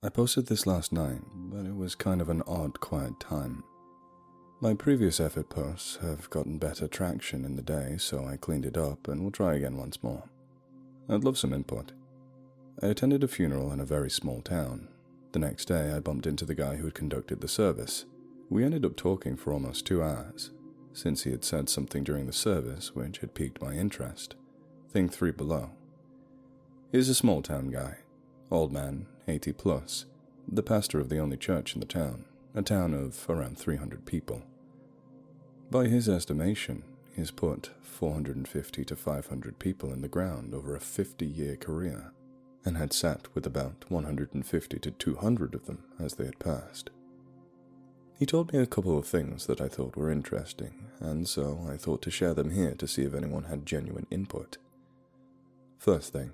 I posted this last night, but it was kind of an odd, quiet time. My previous effort posts have gotten better traction in the day, so I cleaned it up and will try again once more. I'd love some input. I attended a funeral in a very small town. The next day, I bumped into the guy who had conducted the service. We ended up talking for almost 2 hours, since he had said something during the service which had piqued my interest. Think 3 below. He's a small town guy. Old man, 80 plus, the pastor of the only church in the town, a town of around 300 people. By his estimation, he's put 450 to 500 people in the ground over a 50-year career, and had sat with about 150 to 200 of them as they had passed. He told me a couple of things that I thought were interesting, and so I thought to share them here to see if anyone had genuine input. First thing,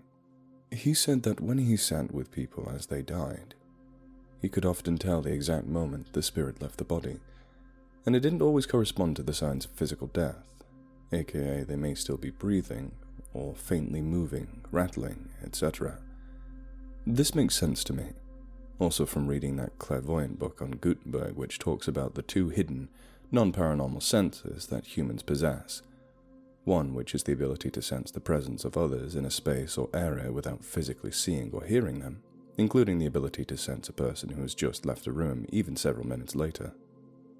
he said that when he sat with people as they died, he could often tell the exact moment the spirit left the body, and it didn't always correspond to the signs of physical death, aka they may still be breathing, or faintly moving, rattling, etc. This makes sense to me, also from reading that clairvoyant book on Gutenberg which talks about the 2 hidden, non-paranormal senses that humans possess. One which is the ability to sense the presence of others in a space or area without physically seeing or hearing them, including the ability to sense a person who has just left a room even several minutes later.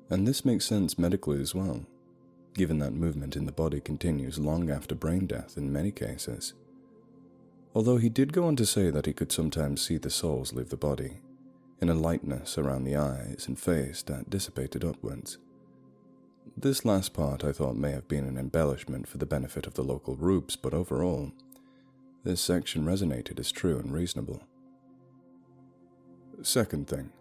And this makes sense medically as well, given that movement in the body continues long after brain death in many cases. Although he did go on to say that he could sometimes see the souls leave the body, in a lightness around the eyes and face that dissipated upwards. This last part I thought may have been an embellishment for the benefit of the local rubes, but overall, this section resonated as true and reasonable. Second thing,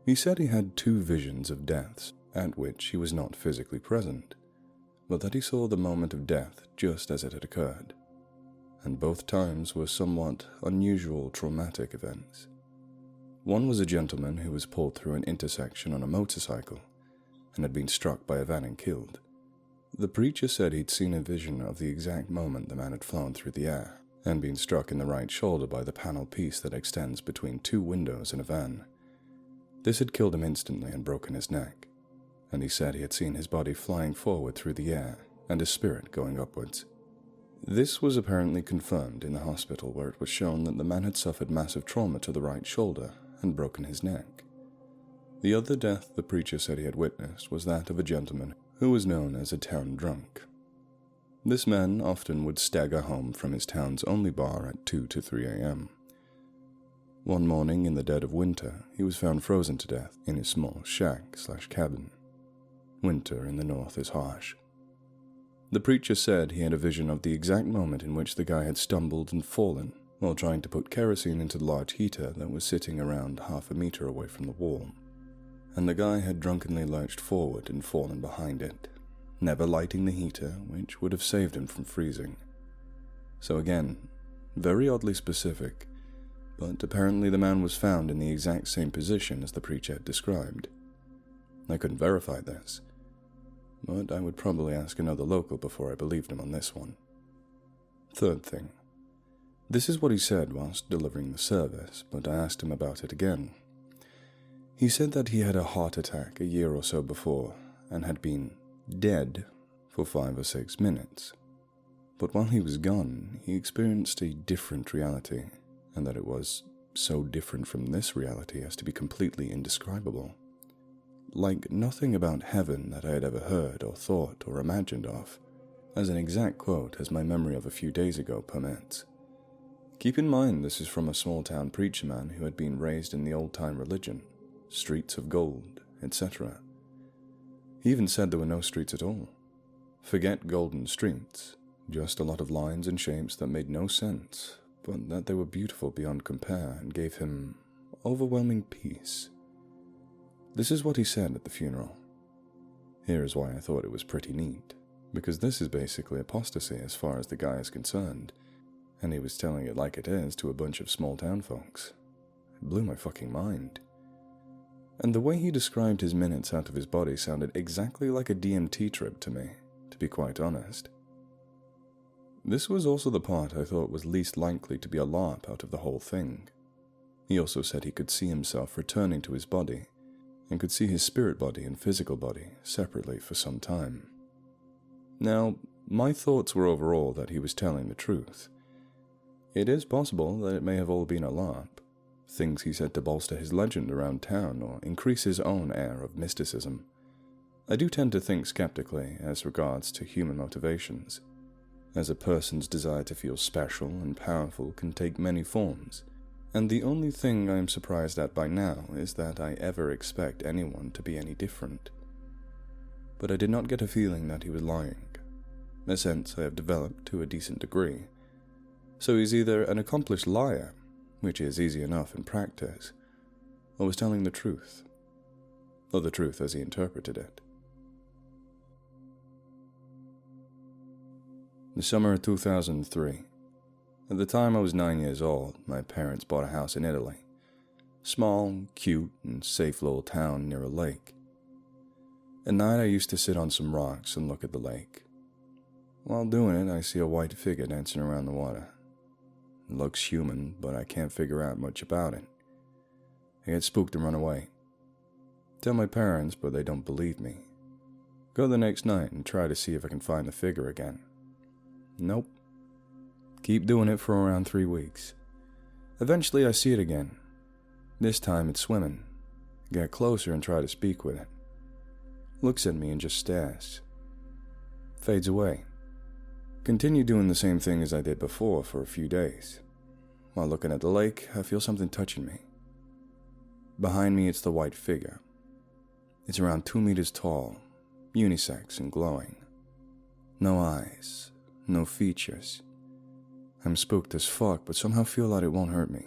he said he had 2 visions of deaths at which he was not physically present, but that he saw the moment of death just as it had occurred, and both times were somewhat unusual traumatic events. One was a gentleman who was pulled through an intersection on a motorcycle and had been struck by a van and killed. The preacher said he'd seen a vision of the exact moment the man had flown through the air and been struck in the right shoulder by the panel piece that extends between 2 windows in a van. This had killed him instantly and broken his neck, and he said he had seen his body flying forward through the air and his spirit going upwards. This was apparently confirmed in the hospital, where it was shown that the man had suffered massive trauma to the right shoulder and broken his neck. The other death the preacher said he had witnessed was that of a gentleman who was known as a town drunk. This man often would stagger home from his town's only bar at 2 to 3 a.m. One morning in the dead of winter, he was found frozen to death in his small shack/cabin. Winter in the north is harsh. The preacher said he had a vision of the exact moment in which the guy had stumbled and fallen while trying to put kerosene into the large heater that was sitting around half a meter away from the wall, and the guy had drunkenly lurched forward and fallen behind it, never lighting the heater, which would have saved him from freezing. So again, very oddly specific, but apparently the man was found in the exact same position as the preacher had described. I couldn't verify this, but I would probably ask another local before I believed him on this one. Third thing. This is what he said whilst delivering the service, but I asked him about it again. He said that he had a heart attack a year or so before and had been dead for 5 or 6 minutes. But while he was gone, he experienced a different reality, and that it was so different from this reality as to be completely indescribable. Like nothing about heaven that I had ever heard or thought or imagined of, as an exact quote as my memory of a few days ago permits. Keep in mind this is from a small-town preacher man who had been raised in the old-time religion, streets of gold, etc. He even said there were no streets at all. Forget golden streets, just a lot of lines and shapes that made no sense, but that they were beautiful beyond compare and gave him overwhelming peace. This is what he said at the funeral. Here is why I thought it was pretty neat, because this is basically apostasy as far as the guy is concerned, and he was telling it like it is to a bunch of small-town folks. It blew my fucking mind. And the way he described his minutes out of his body sounded exactly like a DMT trip to me, to be quite honest. This was also the part I thought was least likely to be a LARP out of the whole thing. He also said he could see himself returning to his body, and could see his spirit body and physical body separately for some time. Now, my thoughts were overall that he was telling the truth. It is possible that it may have all been a LARP, things he said to bolster his legend around town or increase his own air of mysticism. I do tend to think skeptically as regards to human motivations, as a person's desire to feel special and powerful can take many forms, and the only thing I am surprised at by now is that I ever expect anyone to be any different. But I did not get a feeling that he was lying, a sense I have developed to a decent degree. So he's either an accomplished liar, which is easy enough in practice, or was telling the truth, or the truth as he interpreted it. The summer of 2003. At the time I was 9 years old, my parents bought a house in Italy. Small, cute, and safe little town near a lake. At night I used to sit on some rocks and look at the lake. While doing it, I see a white figure dancing around the water. It looks human, but I can't figure out much about it. I get spooked and run away. Tell my parents, but they don't believe me. Go the next night and try to see if I can find the figure again. Nope. Keep doing it for around 3 weeks. Eventually I see it again. This time it's swimming. Get closer and try to speak with it. Looks at me and just stares. Fades away. Continue doing the same thing as I did before for a few days. While looking at the lake, I feel something touching me. Behind me it's the white figure. It's around 2 meters tall, unisex and glowing. No eyes, no features. I'm spooked as fuck, but somehow feel that it won't hurt me.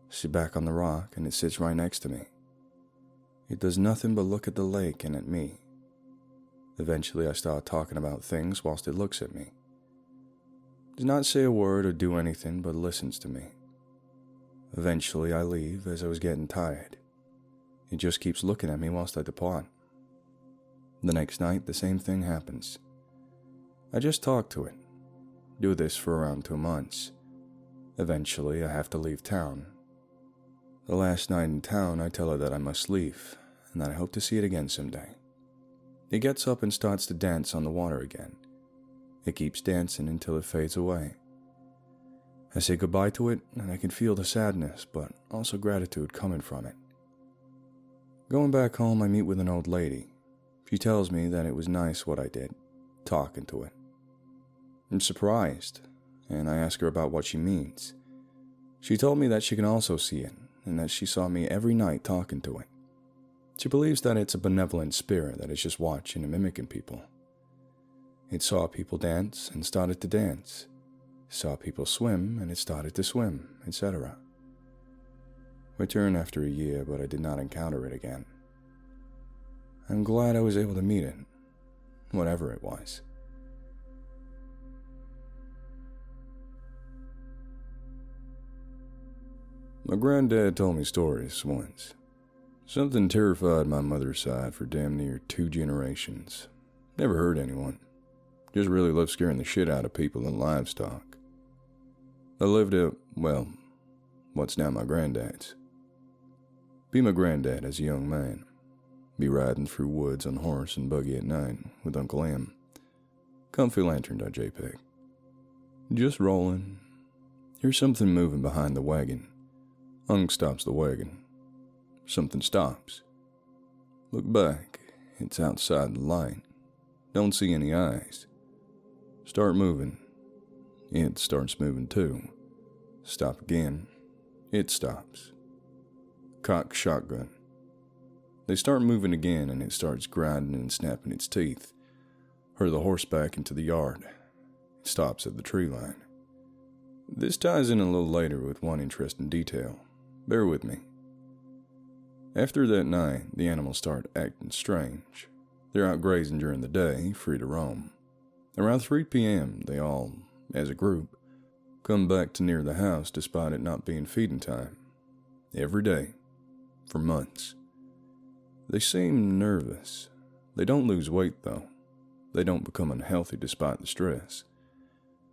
Sit back on the rock and it sits right next to me. It does nothing but look at the lake and at me. Eventually I start talking about things whilst it looks at me. Does not say a word or do anything but listens to me. Eventually I leave as I was getting tired. It just keeps looking at me whilst I depart. The next night the same thing happens. I just talk to it. Do this for around 2 months. Eventually I have to leave town. The last night in town I tell her that I must leave and that I hope to see it again someday. It gets up and starts to dance on the water again. It keeps dancing until it fades away. I say goodbye to it, and I can feel the sadness, but also gratitude coming from it. Going back home, I meet with an old lady. She tells me that it was nice what I did, talking to it. I'm surprised, and I ask her about what she means. She told me that she can also see it, and that she saw me every night talking to it. She believes that it's a benevolent spirit that is just watching and mimicking people. It saw people dance and started to dance. Saw people swim and it started to swim, etc. Returned after a year, but I did not encounter it again. I'm glad I was able to meet it, whatever it was. My granddad told me stories once. Something terrified my mother's side for damn near 2 generations. Never hurt anyone. Just really loved scaring the shit out of people and livestock. I lived at, well, what's now my granddad's. Be my granddad as a young man. Be riding through woods on horse and buggy at night with Uncle M. Comfy lantern.jpg. Just rolling. Hear something moving behind the wagon. Unc stops the wagon. Something stops. Look back. It's outside the light. Don't see any eyes. Start moving. It starts moving too. Stop again. It stops. Cock shotgun. They start moving again and it starts grinding and snapping its teeth. Herd the horse back into the yard. It stops at the tree line. This ties in a little later with one interesting detail. Bear with me. After that night, the animals start acting strange. They're out grazing during the day, free to roam. Around 3 p.m., they all, as a group, come back to near the house despite it not being feeding time. Every day. For months. They seem nervous. They don't lose weight, though. They don't become unhealthy despite the stress.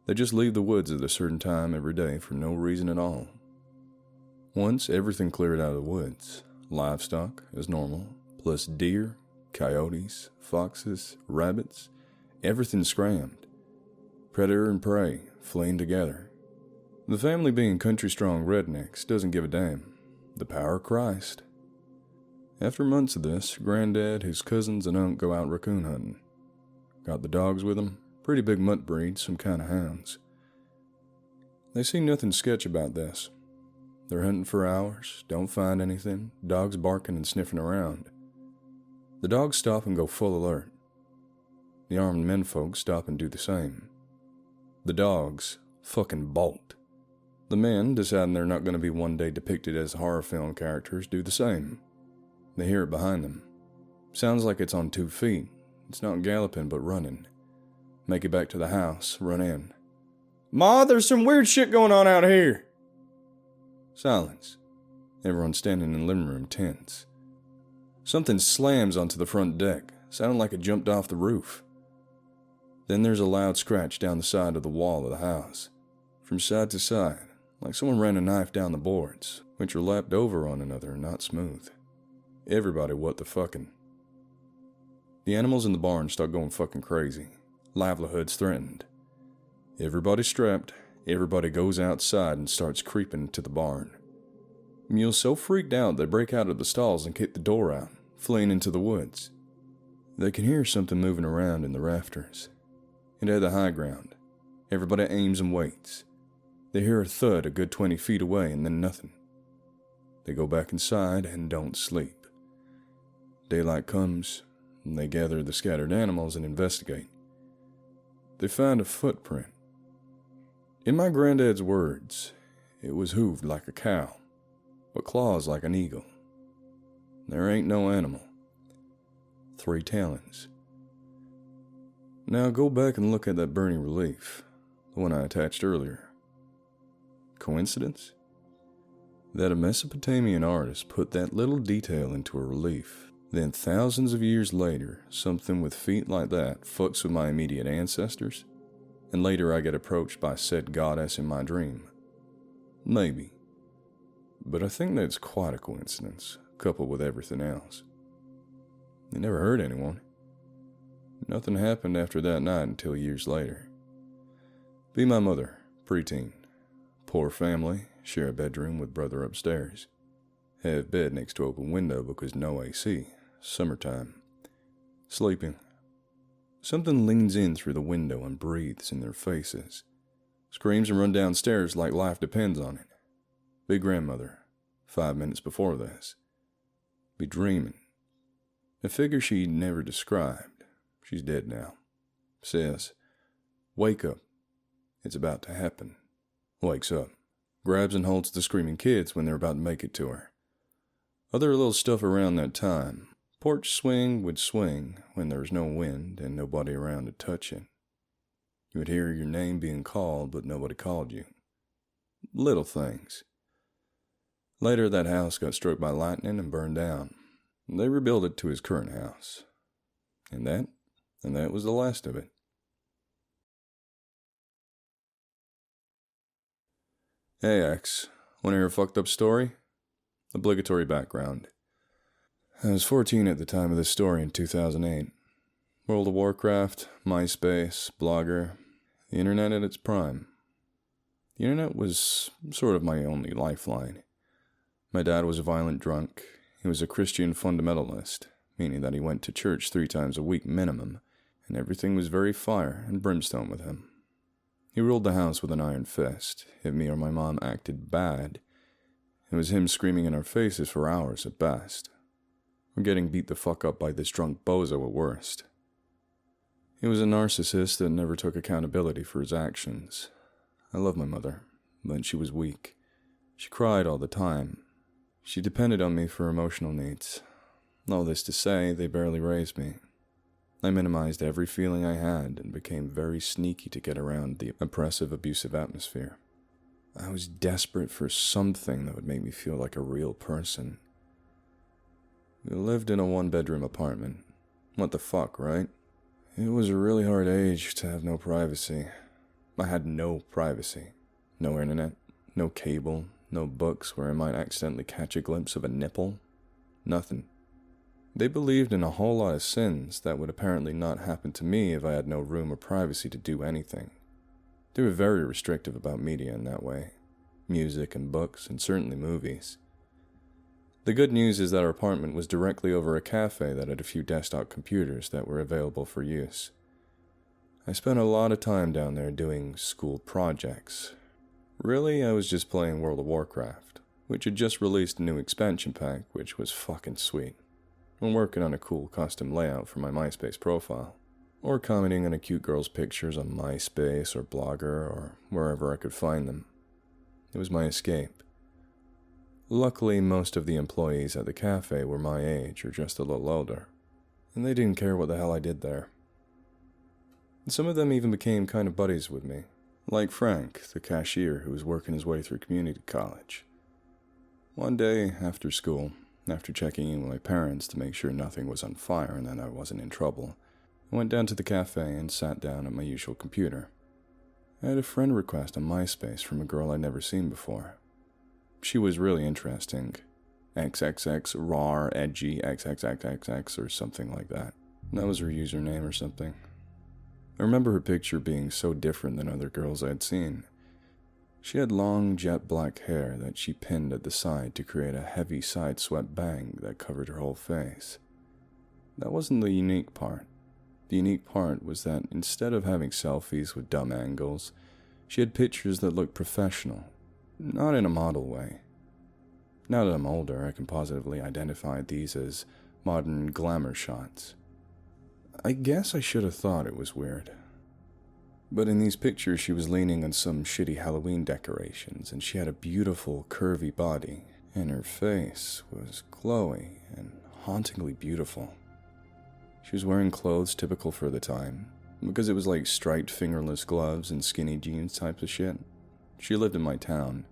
They just leave the woods at a certain time every day for no reason at all. Once everything cleared out of the woods, livestock as normal, plus deer, coyotes, foxes, rabbits, everything scrammed. Predator and prey fleeing together. The family being country-strong rednecks doesn't give a damn. The power of Christ. After months of this, Granddad, his cousins, and Unc go out raccoon hunting. Got the dogs with them, pretty big mutt breeds, some kind of hounds. They see nothing sketch about this. They're hunting for hours, don't find anything, dogs barking and sniffing around. The dogs stop and go full alert. The armed menfolk stop and do the same. The dogs fucking bolt. The men, deciding they're not going to be one day depicted as horror film characters, do the same. They hear it behind them. Sounds like it's on 2 feet. It's not galloping but running. Make it back to the house, run in. "Ma, there's some weird shit going on out here." Silence. Everyone standing in the living room tense. Something slams onto the front deck, sounding like it jumped off the roof. Then there's a loud scratch down the side of the wall of the house, from side to side, like someone ran a knife down the boards, which are lapped over one another and not smooth. Everybody what the fucking. The animals in the barn start going fucking crazy. Livelihoods threatened. Everybody strapped, everybody goes outside and starts creeping to the barn. Mules so freaked out they break out of the stalls and kick the door out, fleeing into the woods. They can hear something moving around in the rafters. It had the high ground. Everybody aims and waits. They hear a thud a good 20 feet away and then nothing. They go back inside and don't sleep. Daylight comes, and they gather the scattered animals and investigate. They find a footprint. In my granddad's words, it was hooved like a cow, but claws like an eagle. There ain't no animal. 3 talons. Now go back and look at that burning relief, the one I attached earlier. Coincidence? That a Mesopotamian artist put that little detail into a relief, then thousands of years later, something with feet like that fucks with my immediate ancestors, and later I get approached by said goddess in my dream. Maybe. But I think that's quite a coincidence, coupled with everything else. They never hurt anyone. Nothing happened after that night until years later. Be my mother, preteen. Poor family, share a bedroom with brother upstairs. Have bed next to open window because no AC. Summertime. Sleeping. Something leans in through the window and breathes in their faces. Screams and run downstairs like life depends on it. Be grandmother, 5 minutes before this. Be dreaming. A figure she never described. She's dead now. Says, "Wake up. It's about to happen." Wakes up. Grabs and holds the screaming kids when they're about to make it to her. Other little stuff around that time. Porch swing would swing when there was no wind and nobody around to touch it. You would hear your name being called, but nobody called you. Little things. Later, that house got struck by lightning and burned down. They rebuilt it to his current house. And that was the last of it. Hey, X, want to hear a fucked up story? Obligatory background. I was 14 at the time of this story in 2008. World of Warcraft, MySpace, Blogger, the internet at its prime. The internet was sort of my only lifeline. My dad was a violent drunk. He was a Christian fundamentalist, meaning that he went to church 3 times a week minimum, and everything was very fire and brimstone with him. He ruled the house with an iron fist. If me or my mom acted bad, it was him screaming in our faces for hours at best, or getting beat the fuck up by this drunk bozo at worst. He was a narcissist that never took accountability for his actions. I love my mother, but she was weak. She cried all the time. She depended on me for emotional needs. All this to say, they barely raised me. I minimized every feeling I had and became very sneaky to get around the oppressive, abusive atmosphere. I was desperate for something that would make me feel like a real person. We lived in a 1-bedroom apartment. What the fuck, right? It was a really hard age to have no privacy. I had no privacy. No internet, no cable, No books where I might accidentally catch a glimpse of a nipple. Nothing. They believed in a whole lot of sins that would apparently not happen to me if I had no room or privacy to do anything. They were very restrictive about media in that way. Music and books, and certainly movies. The good news is that our apartment was directly over a cafe that had a few desktop computers that were available for use. I spent a lot of time down there doing school projects. Really, I was just playing World of Warcraft, which had just released a new expansion pack, which was fucking sweet. I'm working on a cool custom layout for my MySpace profile, or commenting on a cute girl's pictures on MySpace or Blogger or wherever I could find them. It was my escape. Luckily, most of the employees at the cafe were my age or just a little older, and they didn't care what the hell I did there. And some of them even became kind of buddies with me, like Frank, the cashier who was working his way through community college. One day, after school, after checking in with my parents to make sure nothing was on fire and that I wasn't in trouble, I went down to the cafe and sat down at my usual computer. I had a friend request on MySpace from a girl I'd never seen before. She was really interesting. XXX rar edgy XXXXX or something like that. That was her username or something. I remember her picture being so different than other girls I had seen. She had long jet black hair that she pinned at the side to create a heavy side swept bang that covered her whole face. That wasn't the unique part. The unique part was that instead of having selfies with dumb angles, she had pictures that looked professional, not in a model way. Now that I'm older, I can positively identify these as modern glamour shots. I guess I should have thought it was weird. But in these pictures, she was leaning on some shitty Halloween decorations, and she had a beautiful, curvy body, and her face was glowy and hauntingly beautiful. She was wearing clothes typical for the time, because it was like striped fingerless gloves and skinny jeans types of shit. She lived in my town,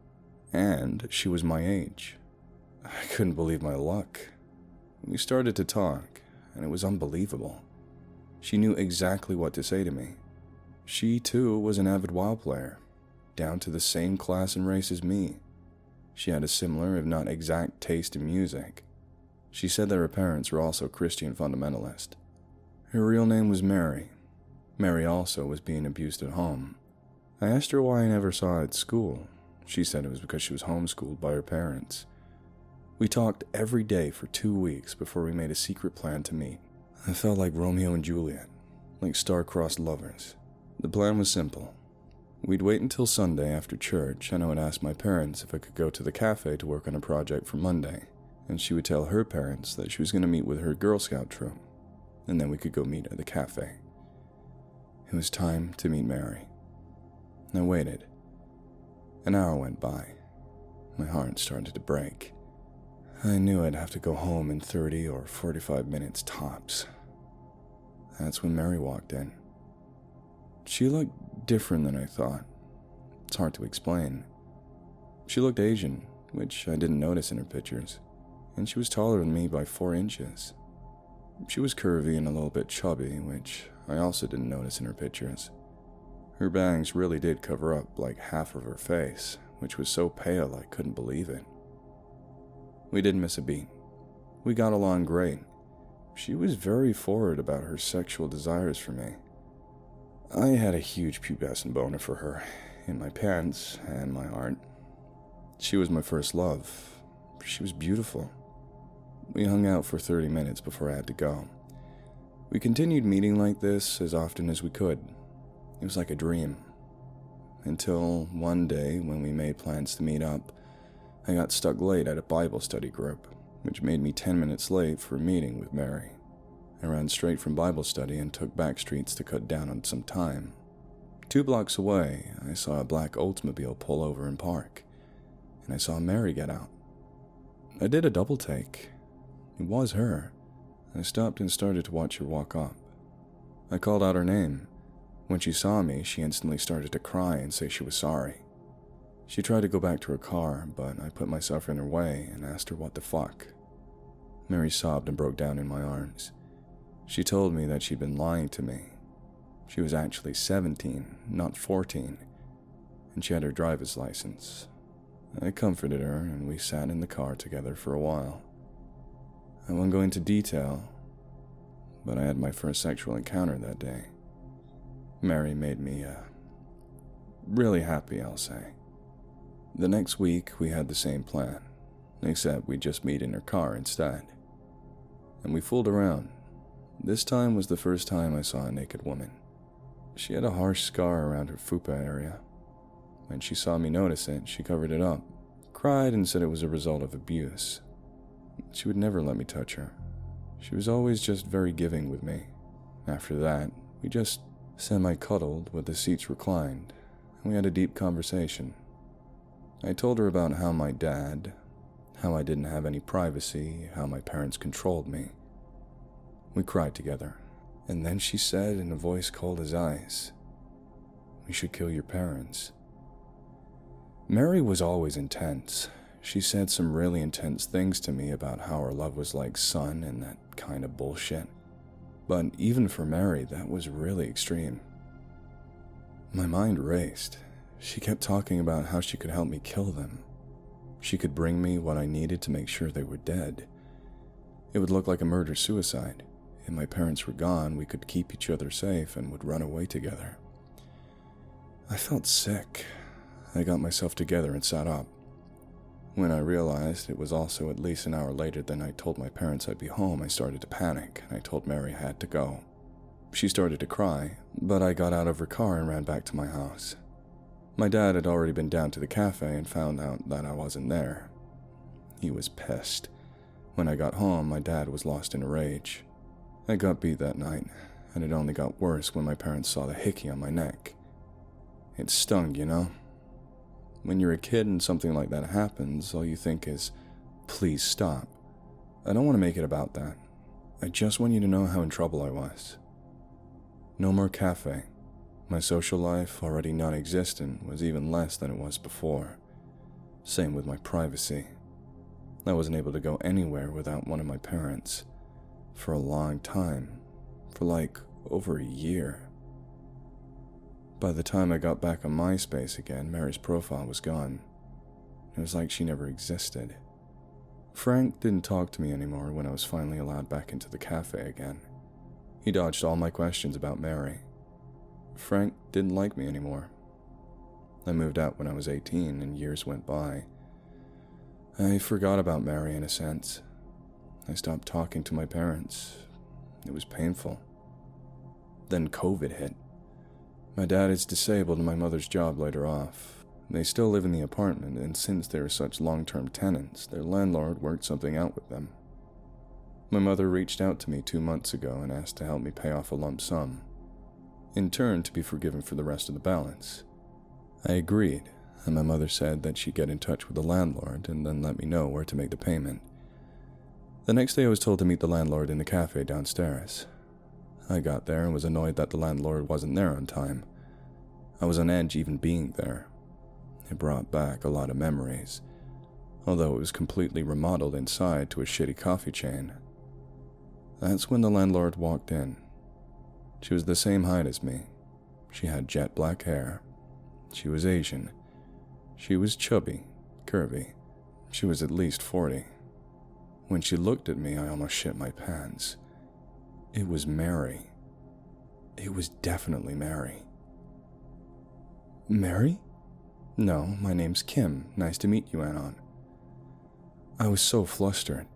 and she was my age. I couldn't believe my luck. We started to talk, and it was unbelievable. She knew exactly what to say to me. She, too, was an avid WoW player, down to the same class and race as me. She had a similar, if not exact, taste in music. She said that her parents were also Christian fundamentalist. Her real name was Mary. Mary also was being abused at home. I asked her why I never saw her at school. She said it was because she was homeschooled by her parents. We talked every day for 2 weeks before we made a secret plan to meet. I felt like Romeo and Juliet, like star-crossed lovers. The plan was simple. We'd wait until Sunday after church, and I would ask my parents if I could go to the cafe to work on a project for Monday, and she would tell her parents that she was going to meet with her Girl Scout troop, and then we could go meet at the cafe. It was time to meet Mary. I waited. An hour went by. My heart started to break. I knew I'd have to go home in 30 or 45 minutes tops. That's when Mary walked in. She looked different than I thought. It's hard to explain. She looked Asian, which I didn't notice in her pictures, and she was taller than me by 4 inches. She was curvy and a little bit chubby, which I also didn't notice in her pictures. Her bangs really did cover up like half of her face, which was so pale I couldn't believe it. We didn't miss a beat. We got along great. She was very forward about her sexual desires for me. I had a huge pubescent boner for her, in my pants and my heart. She was my first love. She was beautiful. We hung out for 30 minutes before I had to go. We continued meeting like this as often as we could. It was like a dream. Until one day, when we made plans to meet up, I got stuck late at a Bible study group, which made me 10 minutes late for a meeting with Mary. I ran straight from Bible study and took back streets to cut down on some time. 2 blocks away, I saw a black Oldsmobile pull over and park, and I saw Mary get out. I did a double take. It was her. I stopped and started to watch her walk up. I called out her name. When she saw me, she instantly started to cry and say she was sorry. She tried to go back to her car, but I put myself in her way and asked her what the fuck. Mary sobbed and broke down in my arms. She told me that she'd been lying to me. She was actually 17, not 14, and she had her driver's license. I comforted her, and we sat in the car together for a while. I won't go into detail, but I had my first sexual encounter that day. Mary made me, really happy, I'll say. The next week, we had the same plan, except we'd just meet in her car instead. And we fooled around. This time was the first time I saw a naked woman. She had a harsh scar around her fupa area. When she saw me notice it, she covered it up, cried and said it was a result of abuse. She would never let me touch her. She was always just very giving with me. After that, we just semi-cuddled with the seats reclined, and we had a deep conversation. I told her about how my dad, how I didn't have any privacy, how my parents controlled me. We cried together, and then she said in a voice cold as ice, "We should kill your parents." Mary was always intense. She said some really intense things to me about how our love was like sun and that kind of bullshit. But even for Mary, that was really extreme. My mind raced. She kept talking about how she could help me kill them. She could bring me what I needed to make sure they were dead. It would look like a murder-suicide. If my parents were gone, we could keep each other safe and would run away together. I felt sick. I got myself together and sat up. When I realized it was also at least an hour later than I told my parents I'd be home, I started to panic, and I told Mary I had to go. She started to cry, but I got out of her car and ran back to my house. My dad had already been down to the cafe and found out that I wasn't there. He was pissed. When I got home, my dad was lost in a rage. I got beat that night, and it only got worse when my parents saw the hickey on my neck. It stung, you know? When you're a kid and something like that happens, all you think is, please stop. I don't want to make it about that. I just want you to know how in trouble I was. No more cafe. My social life, already non-existent, was even less than it was before. Same with my privacy. I wasn't able to go anywhere without one of my parents. For a long time. For like over a year. By the time I got back on MySpace again, Mary's profile was gone. It was like she never existed. Frank didn't talk to me anymore when I was finally allowed back into the cafe again. He dodged all my questions about Mary. Frank didn't like me anymore. I moved out when I was 18 and years went by. I forgot about Mary in a sense. I stopped talking to my parents. It was painful. Then COVID hit. My dad is disabled and my mother's job laid her off. They still live in the apartment, and since they are such long-term tenants, their landlord worked something out with them. My mother reached out to me 2 months ago and asked to help me pay off a lump sum, in turn to be forgiven for the rest of the balance. I agreed, and my mother said that she'd get in touch with the landlord and then let me know where to make the payment. The next day I was told to meet the landlord in the cafe downstairs. I got there and was annoyed that the landlord wasn't there on time. I was on edge even being there. It brought back a lot of memories, although it was completely remodeled inside to a shitty coffee chain. That's when the landlord walked in. She was the same height as me. She had jet black hair. She was Asian. She was chubby, curvy. She was at least 40. When she looked at me, I almost shit my pants. It was Mary. It was definitely Mary. Mary? No, my name's Kim. Nice to meet you, Anon. I was so flustered.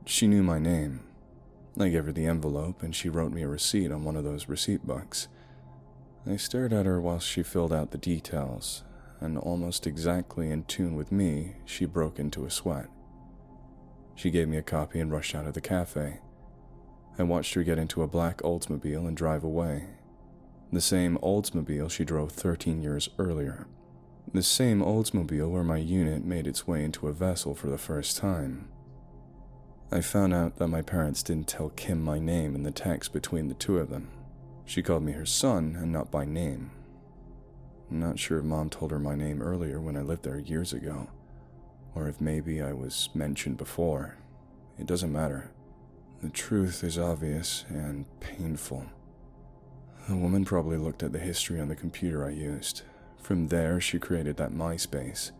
She knew my name. I gave her the envelope and she wrote me a receipt on one of those receipt books. I stared at her while she filled out the details, and almost exactly in tune with me, she broke into a sweat. She gave me a copy and rushed out of the cafe. I watched her get into a black Oldsmobile and drive away. The same Oldsmobile she drove 13 years earlier. The same Oldsmobile where my unit made its way into a vessel for the first time. I found out that my parents didn't tell Kim my name in the text between the two of them. She called me her son and not by name. I'm not sure if Mom told her my name earlier when I lived there years ago, or if maybe I was mentioned before. It doesn't matter. The truth is obvious and painful. The woman probably looked at the history on the computer I used. From there, she created that MySpace.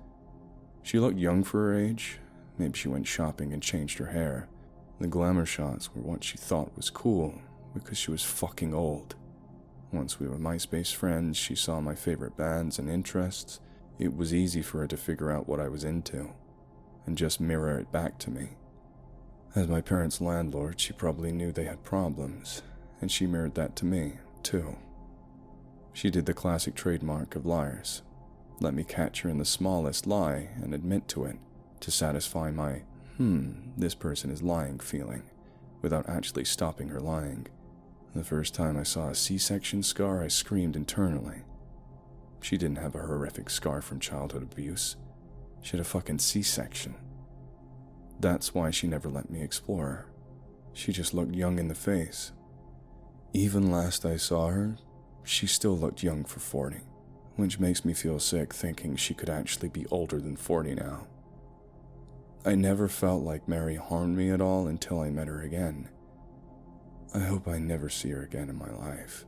She looked young for her age. Maybe she went shopping and changed her hair. The glamour shots were what she thought was cool because she was fucking old. Once we were MySpace friends, she saw my favorite bands and interests. It was easy for her to figure out what I was into and just mirror it back to me. As my parents' landlord, she probably knew they had problems, and she mirrored that to me, too. She did the classic trademark of liars. Let me catch her in the smallest lie and admit to it to satisfy my, this person is lying feeling, without actually stopping her lying. The first time I saw a C-section scar, I screamed internally. She didn't have a horrific scar from childhood abuse. She had a fucking C-section. That's why she never let me explore her. She just looked young in the face. Even last I saw her, she still looked young for 40, which makes me feel sick thinking she could actually be older than 40 now. I never felt like Mary harmed me at all until I met her again. I hope I never see her again in my life.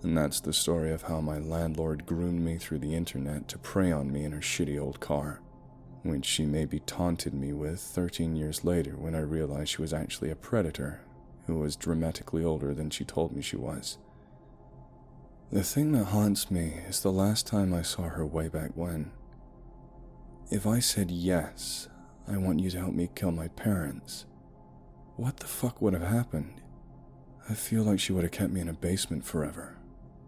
And that's the story of how my landlord groomed me through the internet to prey on me in her shitty old car, which she maybe taunted me with 13 years later when I realized she was actually a predator who was dramatically older than she told me she was. The thing that haunts me is the last time I saw her way back when. If I said yes, I want you to help me kill my parents, what the fuck would have happened? I feel like she would have kept me in a basement forever,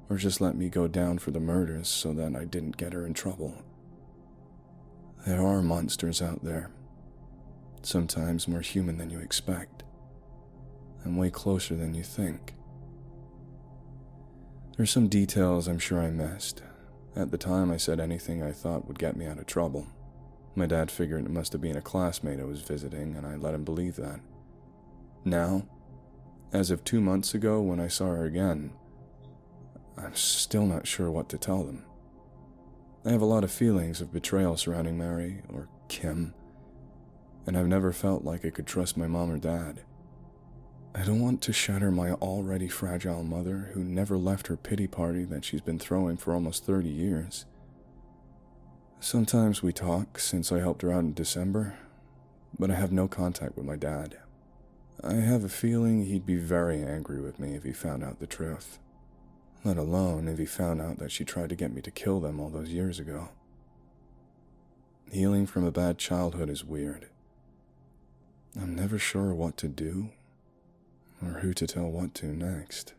or just let me go down for the murders so that I didn't get her in trouble. There are monsters out there, sometimes more human than you expect, and way closer than you think. There's some details I'm sure I missed. At the time I said anything I thought would get me out of trouble. My dad figured it must have been a classmate I was visiting, and I let him believe that. Now, as of 2 months ago when I saw her again, I'm still not sure what to tell them. I have a lot of feelings of betrayal surrounding Mary, or Kim, and I've never felt like I could trust my mom or dad. I don't want to shatter my already fragile mother who never left her pity party that she's been throwing for almost 30 years. Sometimes we talk since I helped her out in December, but I have no contact with my dad. I have a feeling he'd be very angry with me if he found out the truth, let alone if he found out that she tried to get me to kill them all those years ago. Healing from a bad childhood is weird. I'm never sure what to do or who to tell what to next.